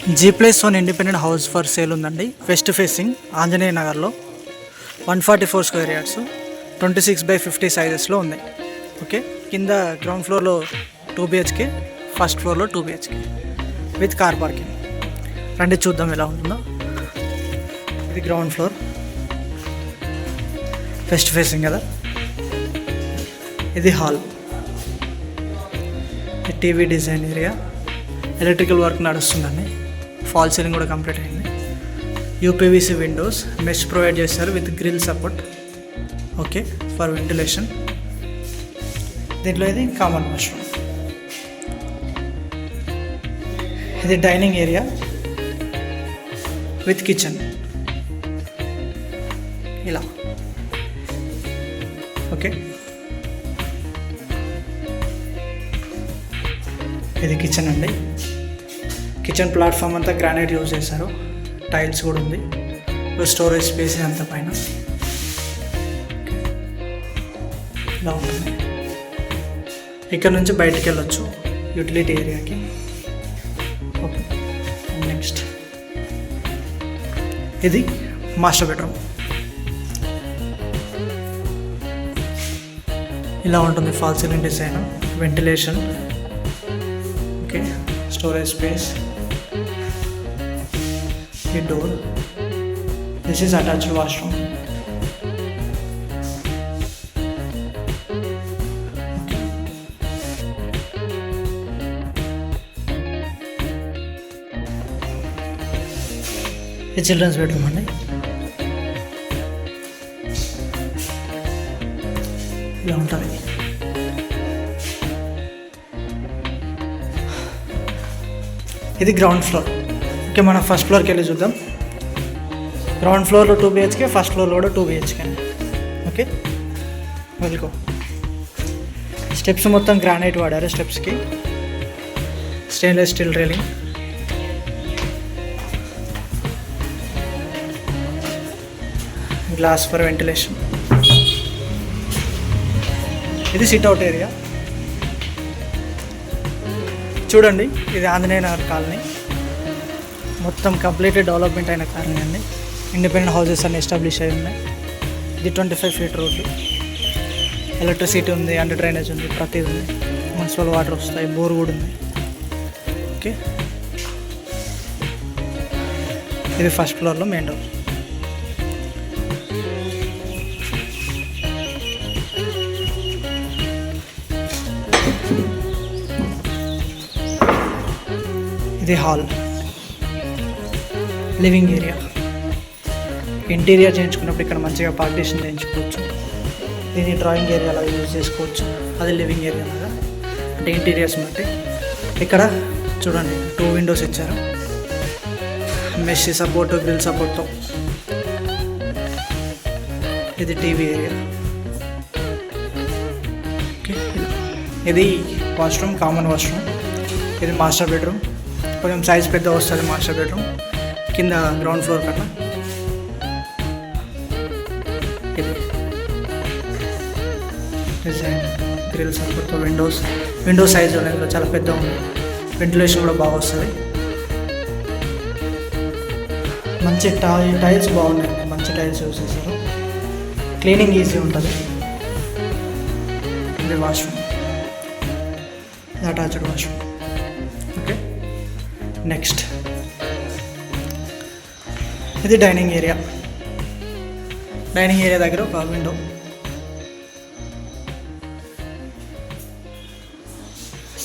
G+1 independent house for sale ఉందండి. West facing Anjaneya నగర్లో 144 square yards 26/50 సైజెస్లో ఉంది. ఓకే, కింద గ్రౌండ్ ఫ్లోర్లో 2 BHK, ఫస్ట్ ఫ్లోర్లో 2 BHK విత్ కార్ పార్కింగ్. రండి చూద్దాం ఎలా ఉంటుందో. ఇది గ్రౌండ్ ఫ్లోర్, వెస్ట్ ఫేసింగ్ కదా. ఇది hall, TV design area, electrical work నడుస్తుందండి. ఫాల్ సీలింగ్ కూడా కంప్లీట్ అయింది. యూపీవీసీ విండోస్, మెష్ ప్రొవైడ్ చేస్తారు with grill support. Okay, for ventilation. దీంట్లో ఇది కామన్ వాష్రూమ్. ఇది డైనింగ్ ఏరియా విత్ కిచెన్ ఇలా. ఓకే, ఇది కిచెన్ అండి. కిచెన్ ప్లాట్ఫామ్ అంతా గ్రానైట్ యూజ్ చేశారు, టైల్స్ కూడా ఉంది. స్టోరేజ్ స్పేస్ అంతా పైన ఇలా ఉంటుంది. ఇక్కడ నుంచి బయటికి వెళ్ళొచ్చు యూటిలిటీ ఏరియాకి. ఓకే, నెక్స్ట్ ఇది మాస్టర్ బెడ్రూమ్. ఇలా ఉంటుంది fall ceiling design, ventilation. Okay, storage space, ఈ door. This is attached washroom. ఇది చిల్డ్రన్స్ బెడ్రూమ్ అండి. ఇలా ఉంటుంది. ఇది గ్రౌండ్ ఫ్లోర్. ఓకే, మనం ఫస్ట్ ఫ్లోర్కి వెళ్ళి చూద్దాం. గ్రౌండ్ ఫ్లోర్లో 2 BHK, ఫస్ట్ ఫ్లోర్లో కూడా 2 BHK. ఓకే, వెళ్ళుకో. స్టెప్స్ మొత్తం గ్రానైట్ వాడారు. స్టెప్స్కి stainless steel railing. Glass for ventilation. ఇది సిట్అవుట్ ఏరియా. చూడండి, ఇది ఆంజనేయ నగర్ కాలనీ. మొత్తం కంప్లీట్లీ డెవలప్మెంట్ అయిన కాలనీ అండి. ఇండిపెండెంట్ హౌసెస్ అన్ని ఎస్టాబ్లిష్ అయి ఉన్నాయి. ఇది 25 feet రోడ్డు. ఎలక్ట్రిసిటీ ఉంది, అండర్ డ్రైనేజ్ ఉంది, ప్రతిదీ ఉంది. మున్సిపల్ వాటర్ వస్తాయి, బోర్ కూడా ఉంది. ఓకే, ఇది ఫస్ట్ ఫ్లోర్లో మెయిన్ డోర్. ఇది హాల్, లివింగ్ ఏరియా. ఇంటీరియర్ చేయించుకున్నప్పుడు ఇక్కడ మంచిగా పార్టీషన్ చేయించుకోవచ్చు. దీన్ని డ్రాయింగ్ ఏరియా లాగా యూజ్ చేసుకోవచ్చు. అది లివింగ్ ఏరియా లాగా, అంటే ఇంటీరియర్స్ బట్టి. ఇక్కడ చూడండి 2 windows ఇచ్చారు, మెష్ సపోర్ట్, గ్రిల్ సపోర్ట్తో. ఇది టీవీ ఏరియా. ఓకే, ఇది వాష్రూమ్, కామన్ వాష్రూమ్. ఇది మాస్టర్ బెడ్రూమ్. కొంచెం సైజ్ పెద్ద వస్తుంది మాస్టర్ బెడ్రూమ్, కింద గ్రౌండ్ ఫ్లోర్ కన్నా. ఇది డిజైన్, గ్రిల్ సపోర్ట్తో విండో సైజ్ అనేది చాలా పెద్ద ఉంది. వెంటిలేషన్ కూడా బాగా వస్తుంది. మంచి టైల్స్ బాగున్నాయి, మంచి టైల్స్ యూజ్ చేశారు. క్లీనింగ్ ఈజీ ఉంటుంది. ఇది వాష్రూమ్, ఇది అటాచ్డ్ వాష్రూమ్. ఓకే, నెక్స్ట్ ఇది డైనింగ్ ఏరియా. డైనింగ్ ఏరియా దగ్గర ఒక విండో.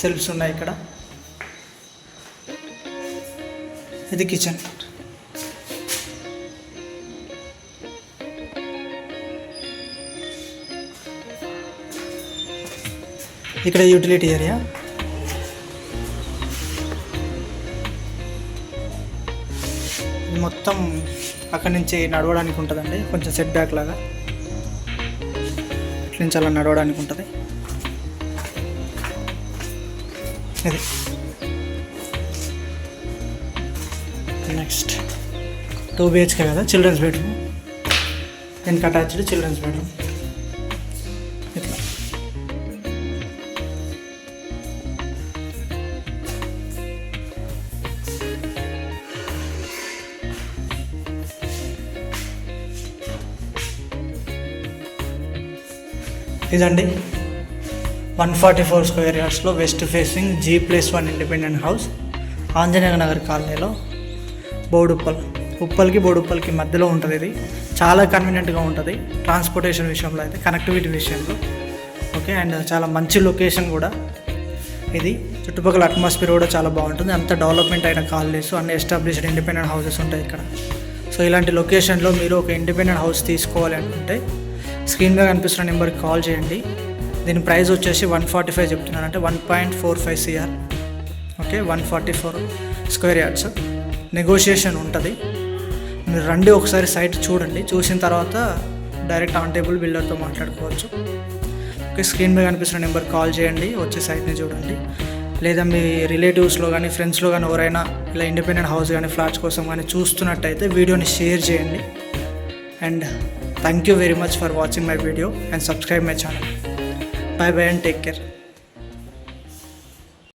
సెల్ఫ్స్ ఉన్నాయి ఇక్కడ. ఇది కిచెన్. ఇక్కడ యూటిలిటీ ఏరియా. మొత్తం అక్కడి నుంచి నడవడానికి ఉంటుందండి, కొంచెం సెట్ బ్యాక్ లాగా. ఇట్ల నుంచి అలా నడవడానికి ఉంటుంది. ఇది నెక్స్ట్ 2 BHK కదా, చిల్డ్రన్స్ బెడ్రూమ్. దీనికి అటాచ్డ్ చిల్డ్రన్స్ బెడ్రూమ్. ఇట్లా ఇదండి 144 స్క్వేర్ యార్డ్స్లో west facing G+1 independent house Anjaneya Nagar కాలనీలో ఉప్పల్కి బోడుప్పల్కి మధ్యలో ఉంటుంది. ఇది చాలా కన్వీనియంట్గా ఉంటుంది ట్రాన్స్పోర్టేషన్ విషయంలో అయితే, కనెక్టివిటీ విషయంలో. ఓకే, అండ్ చాలా మంచి లొకేషన్ కూడా ఇది. చుట్టుపక్కల అట్మాస్ఫియర్ కూడా చాలా బాగుంటుంది. అంత డెవలప్మెంట్ అయిన కాలనీస్, అన్ని ఎస్టాబ్లిష్డ్ ఇండిపెండెంట్ హౌసెస్ ఉంటాయి ఇక్కడ. సో ఇలాంటి లొకేషన్లో మీరు ఒక ఇండిపెండెంట్ హౌస్ తీసుకోవాలి అనుకుంటే స్క్రీన్ మీద కనిపిస్తున్న నెంబర్కి కాల్ చేయండి. దీని ప్రైస్ వచ్చేసి 145 చెప్తున్నాను, అంటే 1.45 CR. Okay, 144 square yards. Negotiation ఉంటుంది. మీరు రండి, ఒకసారి సైట్ చూడండి, చూసిన తర్వాత డైరెక్ట్ ఆన్ టేబుల్ బిల్డర్తో మాట్లాడుకోవచ్చు. ఓకే, స్క్రీన్ మీద కనిపిస్తున్న నెంబర్కి కాల్ చేయండి, వచ్చే సైట్ని చూడండి. లేదా మీ రిలేటివ్స్లో కానీ ఫ్రెండ్స్లో కానీ ఎవరైనా ఇలా ఇండిపెండెంట్ హౌస్ కానీ ఫ్లాట్స్ కోసం కానీ చూస్తున్నట్టయితే వీడియోని షేర్ చేయండి. And thank you very much for watching my video and subscribe my channel. Bye bye and take care.